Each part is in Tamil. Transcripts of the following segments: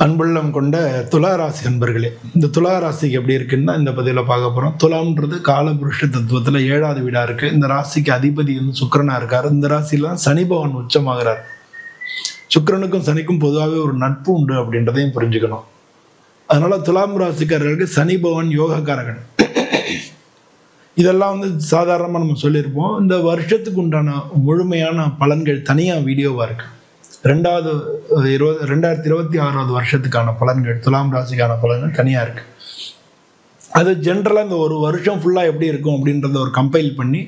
அன்புள்ளம் கொண்ட துளாராசி அன்பர்களே, இந்த துளாராசிக்கு எப்படி இருக்குன்னா இந்த பதிவில் பார்க்க போகிறோம். துலாம்ன்றது காலபுருஷ தத்துவத்தில் 7வது வீடாக இருக்குது. இந்த ராசிக்கு அதிபதி வந்து சுக்கிரனாக இருக்கார். இந்த ராசியில சனி பகவான் உச்சமாகிறார். சுக்கிரனுக்கும் சனிக்கும் பொதுவாகவே ஒரு நட்பு உண்டு அப்படின்றதையும் புரிஞ்சுக்கணும். அதனால துலாம் ராசிக்காரர்களுக்கு சனி பகவான் யோகக்காரகன். இதெல்லாம் வந்து சாதாரணமாக நம்ம சொல்லியிருப்போம். இந்த வருஷத்துக்கு உண்டான முழுமையான பலன்கள் தனியாக வீடியோவாக இருக்குது. 2026 வருஷத்துக்கான பலன்கள், துலாம் ராசிக்கான பலன்கள் தனியாக இருக்கு. அது ஜென்ரலாக இந்த ஒரு வருஷம் ஃபுல்லாக எப்படி இருக்கும் அப்படின்றத ஒரு கம்பைல் பண்ணி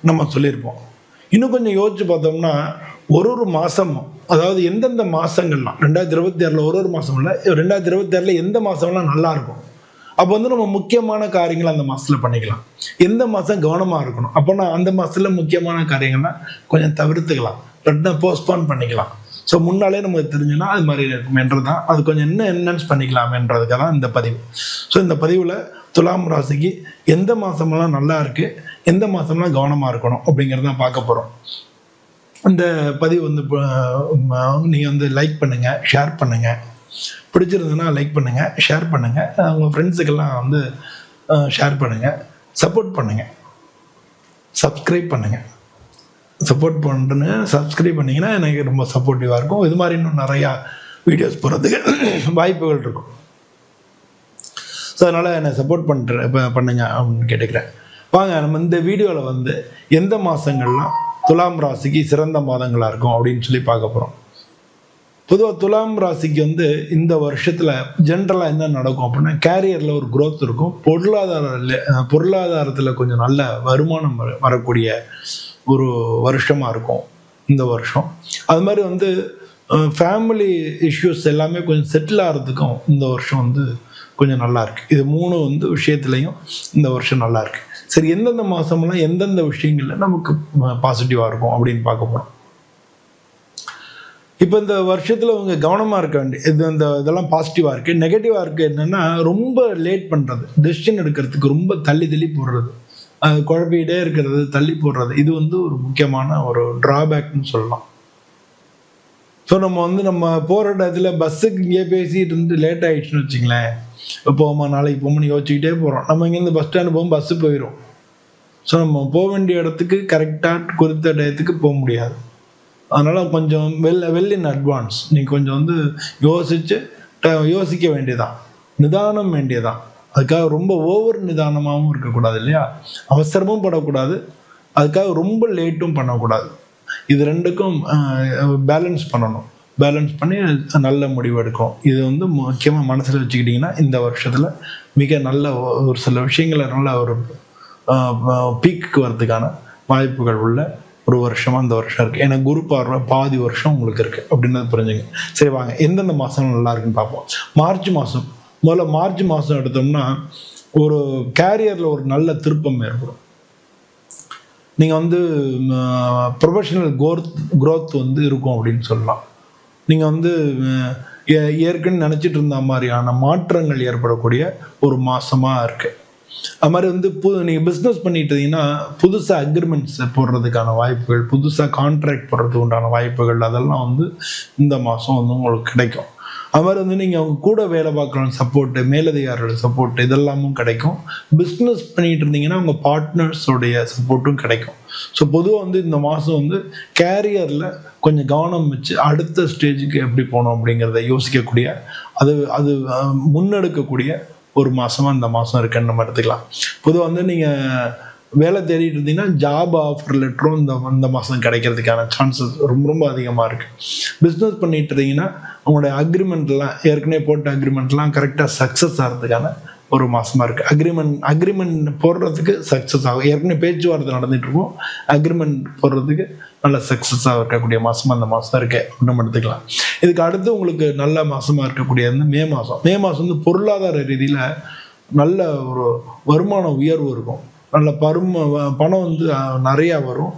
நம்ம சொல்லியிருப்போம். இன்னும் கொஞ்சம் யோசிச்சு பார்த்தோம்னா ஒரு மாதமும், அதாவது எந்தெந்த மாதங்கள்லாம் 2026 ஒரு மாதம் இல்லை, 2026 எந்த மாதம்லாம் நல்லா இருக்கும், அப்போ வந்து நம்ம முக்கியமான காரியங்களை அந்த மாதத்தில் பண்ணிக்கலாம். எந்த மாதம் கவனமாக இருக்கணும், அப்போனா அந்த மாதத்தில் முக்கியமான காரியங்கள்லாம் கொஞ்சம் தவிர்த்துக்கலாம், போஸ்ட்போன் பண்ணிக்கலாம். ஸோ முன்னாலே நமக்கு தெரிஞ்சுன்னா அது மாதிரி இருக்குமென்றது தான். அது கொஞ்சம் என்ன என்ஹான்ஸ் பண்ணிக்கலாமன்றதுக்காக தான் இந்த பதிவு. ஸோ இந்த பதிவில் துலாம் ராசிக்கு எந்த மாதமெல்லாம் நல்லா இருக்குது, எந்த மாதம்லாம் கவனமாக இருக்கணும் அப்படிங்கிறதான் பார்க்க போகிறோம். இந்த பதிவு வந்து நீங்கள் வந்து லைக் பண்ணுங்கள், ஷேர் பண்ணுங்கள். பிடிச்சிருந்ததுன்னா லைக் பண்ணுங்கள், ஷேர் பண்ணுங்கள், உங்கள் ஃப்ரெண்ட்ஸுக்கெல்லாம் வந்து ஷேர் பண்ணுங்கள், சப்போர்ட் பண்ணுங்கள், சப்ஸ்கிரைப் பண்ணுங்கள். சப்போர்ட் பண்ணுறேன்னு சப்ஸ்கிரைப் பண்ணிங்கன்னா எனக்கு ரொம்ப சப்போர்ட்டிவாக இருக்கும். இது மாதிரி இன்னும் நிறையா வீடியோஸ் போகிறதுக்கு வாய்ப்புகள் இருக்கும். ஸோ அதனால் என்னை சப்போர்ட் பண்ணுங்க அப்படின்னு கேட்டுக்கிறேன். வாங்க நம்ம இந்த வீடியோவில் வந்து எந்த மாதங்கள்லாம் துலாம் ராசிக்கு சிறந்த மாதங்களாக இருக்கும் அப்படின்னு சொல்லி பார்க்க போகிறோம். பொதுவாக துலாம் ராசிக்கு வந்து இந்த வருஷத்தில் ஜென்ரலாக என்ன நடக்கும் அப்படின்னா, கேரியரில் ஒரு க்ரோத் இருக்கும், பொருளாதாரத்தில் கொஞ்சம் நல்ல வருமானம் வரக்கூடிய ஒரு வருஷமாக இருக்கும் இந்த வருஷம். அது மாதிரி வந்து ஃபேமிலி இஷ்யூஸ் எல்லாமே கொஞ்சம் செட்டில் ஆகிறதுக்கும் இந்த வருஷம் வந்து கொஞ்சம் நல்லா இருக்குது. இது 3 வந்து விஷயத்துலையும் இந்த வருஷம் நல்லா இருக்குது. சரி, எந்தெந்த மாதம்லாம் எந்தெந்த விஷயங்கள்ல நமக்கு பாசிட்டிவாக இருக்கும் அப்படின்னு பார்க்க போகிறோம். இப்போ இந்த வருஷத்தில் அவங்க கவனமாக இருக்க வேண்டிய இதெல்லாம் பாசிட்டிவாக இருக்குது. நெகட்டிவாக இருக்குது என்னென்னா, ரொம்ப லேட் பண்ணுறது, டெசிஷன் எடுக்கிறதுக்கு ரொம்ப தள்ளி போடுறது, குழப்பிக்கிட்டே இருக்கிறது, தள்ளி போடுறது, இது வந்து ஒரு முக்கியமான ஒரு ட்ராபேக்னு சொல்லலாம். ஸோ நம்ம போகிற இடத்துல பஸ்ஸுக்கு இங்கே பேசிகிட்டு இருந்து லேட் ஆகிடுச்சுன்னு வச்சுங்களேன், போமா நாளைக்கு போகும்னு யோசிச்சுக்கிட்டே போகிறோம். நம்ம இங்கேருந்து பஸ் ஸ்டாண்டு போகும், பஸ்ஸு போயிடும். ஸோ நம்ம போக வேண்டிய இடத்துக்கு கரெக்டாக குறித்த டயத்துக்கு போக முடியாது. அதனால் கொஞ்சம் வெல் இன் அட்வான்ஸ் நீங்கள் கொஞ்சம் வந்து யோசிக்க வேண்டியதான், நிதானம் வேண்டியதான். அதுக்காக ரொம்ப ஓவர் நிதானமாகவும் இருக்கக்கூடாது இல்லையா, அவசரமும் படக்கூடாது, அதுக்காக ரொம்ப லேட்டும் பண்ணக்கூடாது. இது ரெண்டுக்கும் பேலன்ஸ் பண்ணணும். பேலன்ஸ் பண்ணி நல்ல முடிவு எடுக்கும். இது வந்து முக்கியமாக மனசில் வச்சுக்கிட்டிங்கன்னா இந்த வருஷத்தில் மிக நல்ல ஒரு சில விஷயங்களை நல்ல ஒரு பீக்கு வரதுக்கான வாய்ப்புகள் உள்ள ஒரு வருஷமாக இந்த வருஷம் இருக்குது. ஏன்னா குரு பார்வை பாதி வருஷம் உங்களுக்கு இருக்குது அப்படின்றது புரிஞ்சுங்க. சரி, வாங்க எந்தெந்த மாதம் நல்லா இருக்குன்னு பார்ப்போம். மார்ச் மாதம் எடுத்தோம்னா ஒரு கேரியரில் ஒரு நல்ல திருப்பம் ஏற்படும். நீங்கள் வந்து ப்ரொஃபஷனல் க்ரோத் வந்து இருக்கும் அப்படின்னு சொல்லலாம். நீங்கள் வந்து ஏற்கனவே நினச்சிட்டு இருந்த மாதிரியான மாற்றங்கள் ஏற்படக்கூடிய ஒரு மாதமாக இருக்குது. அது மாதிரி வந்து நீங்கள் பிஸ்னஸ் பண்ணிட்டு இருந்தீங்கன்னா புதுசாக அக்ரிமெண்ட்ஸ் போடுறதுக்கான வாய்ப்புகள், புதுசாக கான்ட்ராக்ட் போடுறதுக்கு உண்டான வாய்ப்புகள், அதெல்லாம் வந்து இந்த மாதம் வந்து உங்களுக்கு கிடைக்கும். அது மாதிரி வந்து நீங்கள் அவங்க கூட வேலை பார்க்குறவங்க சப்போர்ட்டு, மேலதிகாரிகளோட சப்போர்ட், இதெல்லாமும் கிடைக்கும். பிஸ்னஸ் பண்ணிகிட்டு இருந்தீங்கன்னா உங்கள் பார்ட்னர்ஸோடைய சப்போர்ட்டும் கிடைக்கும். ஸோ பொதுவாக வந்து இந்த மாதம் வந்து கேரியரில் கொஞ்சம் கவனம் வச்சு அடுத்த ஸ்டேஜுக்கு எப்படி போகணும் அப்படிங்கிறத யோசிக்கக்கூடிய, அது முன்னெடுக்கக்கூடிய ஒரு மாதமாக இந்த மாதம் இருக்குன்னு நம்ம எடுத்துக்கலாம். பொதுவாக வந்து நீங்கள் வேலை தேடிட்டு இருந்தீங்கன்னா ஜாப் ஆஃபர் லெட்டரும் இந்த மாதம் கிடைக்கிறதுக்கான சான்சஸ் ரொம்ப அதிகமாக இருக்குது. பிஸ்னஸ் பண்ணிட்டு இருந்தீங்கன்னா உங்களுடைய அக்ரிமெண்ட்லாம், ஏற்கனவே போட்ட அக்ரிமெண்ட்லாம் கரெக்டாக சக்ஸஸ் ஆகிறதுக்கான ஒரு மாதமாக இருக்குது. அக்ரிமெண்ட் போடுறதுக்கு சக்ஸஸ் ஆகும். ஏற்கனவே பேச்சுவார்த்தை நடந்துகிட்டு இருக்கும், அக்ரிமெண்ட் போடுறதுக்கு நல்ல சக்ஸஸாக இருக்கக்கூடிய மாதமாக அந்த மாதம் இருக்குது அப்படின்னு எடுத்துக்கலாம். இதுக்கு அடுத்து உங்களுக்கு நல்ல மாதமாக இருக்கக்கூடியது மே மாதம் வந்து பொருளாதார ரீதியில் நல்ல ஒரு வருமான உயர்வு இருக்கும். நல்ல பணம் வந்து நிறையா வரும்.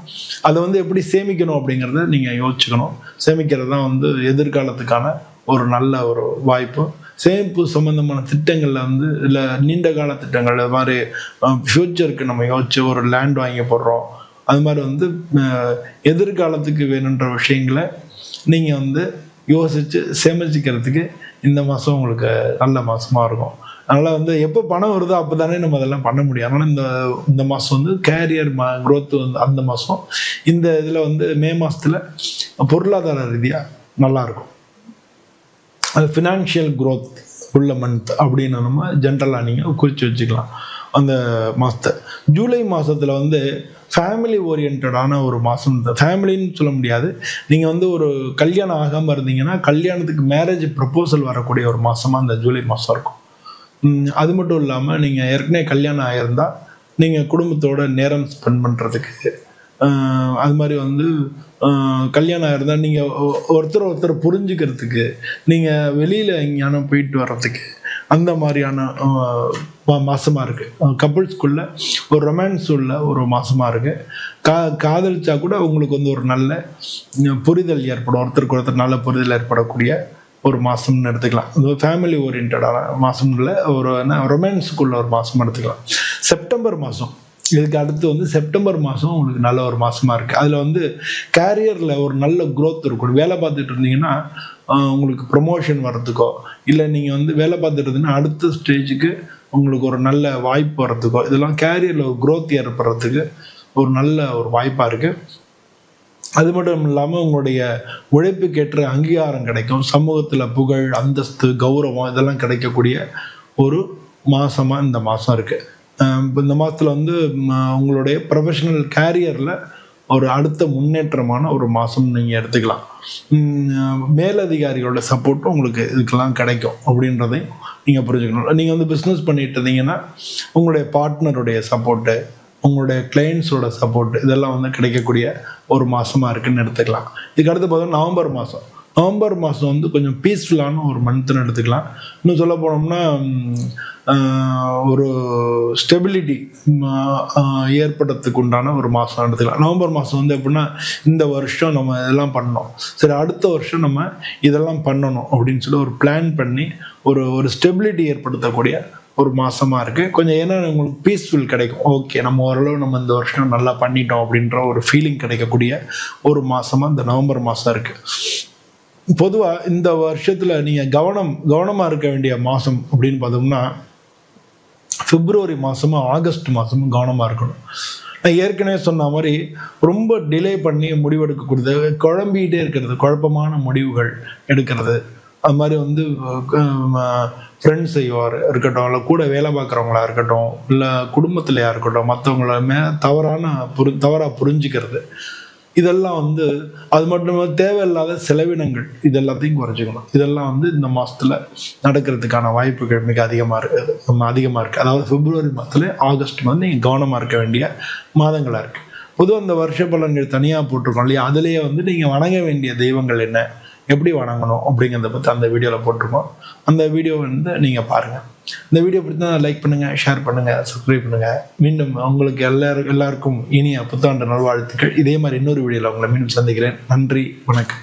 அதை வந்து எப்படி சேமிக்கணும் அப்படிங்கிறத நீங்கள் யோசிச்சுக்கணும். சேமிக்கிறது தான் வந்து எதிர்காலத்துக்கான ஒரு நல்ல ஒரு வாய்ப்பு. சேமிப்பு சம்மந்தமான திட்டங்களில் வந்து இல்லை நீண்ட கால திட்டங்கள், அது மாதிரி ஃப்யூச்சருக்கு நம்ம யோசிச்சு ஒரு லேண்ட் வாங்கி போடுறோம், அது மாதிரி வந்து எதிர்காலத்துக்கு வேணுன்ற விஷயங்களை நீங்கள் வந்து யோசித்து சேமிச்சிக்கிறதுக்கு இந்த மாதம் உங்களுக்கு நல்ல மாதமாக இருக்கும். அதனால் வந்து எப்போ பணம் வருதோ அப்போ தானே நம்ம அதெல்லாம் பண்ண முடியும். அதனால் இந்த மாதம் வந்து கேரியர் க்ரோத் வந்து அந்த மாதம். இந்த இதில் வந்து மே மாதத்தில் பொருளாதார ரீதியாக நல்லாயிருக்கும். அது ஃபினான்ஷியல் க்ரோத் உள்ள மந்த் அப்படின்னு நம்ம ஜென்ரலாக நீங்கள் குறித்து வச்சுக்கலாம் அந்த மாதத்தை. ஜூலை மாதத்தில் வந்து ஃபேமிலி ஓரியன்டான ஒரு மாதம். ஃபேமிலின்னு சொல்ல முடியாது, நீங்கள் வந்து ஒரு கல்யாணம் ஆகாமல் இருந்தீங்கன்னா கல்யாணத்துக்கு மேரேஜ் ப்ரப்போசல் வரக்கூடிய ஒரு மாதமாக அந்த ஜூலை மாதம் இருக்கும். அது மட்டும் இல்லாமல் நீங்கள் ஏற்கனவே கல்யாணம் ஆகியிருந்தால் நீங்கள் குடும்பத்தோட நேரம் ஸ்பெண்ட் பண்ணுறதுக்கு, அது மாதிரி வந்து கல்யாணம் ஆகிருந்தால் நீங்கள் ஒருத்தர் புரிஞ்சுக்கிறதுக்கு, நீங்கள் வெளியில் எங்கேயானு போயிட்டு வர்றதுக்கு, அந்த மாதிரியான மாதமாக இருக்குது. கப்புள்ஸ்குள்ளே ஒரு ரொமான்ஸ் உள்ள ஒரு மாதமாக இருக்குது. காதலிச்சா கூட உங்களுக்கு வந்து ஒரு நல்ல புரிதல் ஏற்படும், ஒருத்தருக்கு ஒருத்தர் நல்ல புரிதல் ஏற்படக்கூடிய ஒரு மாதம்னு எடுத்துக்கலாம். இது ஃபேமிலி ஓரியன்டான மாதம் இல்லை, ஒரு ரொமான்ஸுக்குள்ள ஒரு மாதம் எடுத்துக்கலாம். செப்டம்பர் மாதம், இதுக்கு அடுத்து வந்து செப்டம்பர் மாதம் உங்களுக்கு நல்ல ஒரு மாதமாக இருக்குது. அதில் வந்து கேரியரில் ஒரு நல்ல க்ரோத் இருக்கும். வேலை பார்த்துட்டு இருந்தீங்கன்னா உங்களுக்கு ப்ரொமோஷன் வர்றதுக்கோ, இல்லை நீங்கள் வந்து வேலை பார்த்துட்டு இருந்தீங்கன்னா அடுத்த ஸ்டேஜுக்கு உங்களுக்கு ஒரு நல்ல வாய்ப்பு வர்றதுக்கோ, இதெல்லாம் கேரியரில் ஒரு க்ரோத் ஏற்படுறதுக்கு ஒரு நல்ல ஒரு வாய்ப்பாக இருக்குது. அது மட்டும் இல்லாமல் உங்களுடைய உழைப்புக்கேற்ற அங்கீகாரம் கிடைக்கும். சமூகத்தில் புகழ், அந்தஸ்து, கௌரவம் இதெல்லாம் கிடைக்கக்கூடிய ஒரு மாதமாக இந்த மாதம் இருக்குது. இந்த மாதத்தில் வந்து உங்களுடைய ப்ரொஃபஷனல் கேரியரில் ஒரு அடுத்த முன்னேற்றமான ஒரு மாதம் நீங்கள் எடுத்துக்கலாம். மேலதிகாரிகளோட சப்போர்ட்டும் உங்களுக்கு இதுக்கெல்லாம் கிடைக்கும் அப்படின்றதையும் நீங்கள் புரிஞ்சுக்கணும். நீங்கள் வந்து பிஸ்னஸ் பண்ணிட்டு இருந்தீங்கன்னா உங்களுடைய பார்ட்னருடைய சப்போர்ட்டு, உங்களுடைய கிளைண்ட்ஸோட சப்போர்ட் இதெல்லாம் வந்து கிடைக்கக்கூடிய ஒரு மாதமாக இருக்குதுன்னு எடுத்துக்கலாம். இதுக்கு அடுத்து பார்த்தோம்னா நவம்பர் மாதம் வந்து கொஞ்சம் பீஸ்ஃபுல்லான ஒரு மந்த்னு எடுத்துக்கலாம். இன்னும் சொல்ல போனோம்னா ஒரு ஸ்டெபிலிட்டி ஏற்படுறதுக்கு உண்டான ஒரு மாதம் எடுத்துக்கலாம். நவம்பர் மாதம் வந்து எப்படின்னா, இந்த வருஷம் நம்ம இதெல்லாம் பண்ணோம், சரி அடுத்த வருஷம் நம்ம இதெல்லாம் பண்ணணும் அப்படின்னு சொல்லி ஒரு பிளான் பண்ணி ஒரு ஸ்டெபிலிட்டி ஏற்படுத்தக்கூடிய ஒரு மாதமாக இருக்குது. கொஞ்சம் ஏன்னா உங்களுக்கு பீஸ்ஃபுல் கிடைக்கும். ஓகே, நம்ம ஓரளவு நம்ம இந்த வருஷம் நல்லா பண்ணிட்டோம் அப்படின்ற ஒரு ஃபீலிங் கிடைக்கக்கூடிய ஒரு மாதமாக இந்த நவம்பர் மாதம் இருக்குது. பொதுவாக இந்த வருஷத்தில் நீங்கள் கவனமாக இருக்க வேண்டிய மாதம் அப்படின்னு பார்த்தோம்னா பிப்ரவரி மாதமும் ஆகஸ்ட் மாதமும் கவனமாக இருக்கணும். நான் ஏற்கனவே சொன்ன மாதிரி ரொம்ப டிலே பண்ணி முடிவெடுக்கக்கூடியது, குழம்பிகிட்டே இருக்கிறது, குழப்பமான முடிவுகள் எடுக்கிறது, அது மாதிரி வந்து ஃப்ரெண்ட்ஸ் இருக்கட்டும், இல்லை கூட வேலை பார்க்குறவங்களா இருக்கட்டும், இல்லை குடும்பத்திலையா இருக்கட்டும், மற்றவங்களுமே தவறாக புரிஞ்சுக்கிறது, இதெல்லாம் வந்து அது மட்டும் தேவையில்லாத செலவினங்கள் இது எல்லாத்தையும் குறைச்சிக்கணும். இதெல்லாம் வந்து இந்த மாதத்தில் நடக்கிறதுக்கான வாய்ப்புகள் மிக அதிகமாக இருக்குது. அதாவது பிப்ரவரி மாதத்துல ஆகஸ்ட் மாதம் நீங்கள் கவனமாக இருக்க வேண்டிய மாதங்களாக இருக்குது. பொதுவாக இந்த வருஷ பலன்கள் தனியாக போட்டிருக்கோம் இல்லையா, அதுலேயே வந்து நீங்கள் வணங்க வேண்டிய தெய்வங்கள் என்ன, எப்படி வணங்கணும் அப்படிங்கிறத பற்றி அந்த வீடியோவில் போட்டிருக்கோம். அந்த வீடியோ வந்து நீங்கள் பாருங்கள். இந்த வீடியோ பிடிச்சா லைக் பண்ணுங்கள், ஷேர் பண்ணுங்கள், சப்ஸ்கிரைப் பண்ணுங்கள். மீண்டும் உங்களுக்கு எல்லாருக்கும் இனிய புத்தாண்டு நல்வாழ்த்துக்கள். இதே மாதிரி இன்னொரு வீடியோவில் உங்களை மீண்டும் சந்திக்கிறேன். நன்றி, வணக்கம்.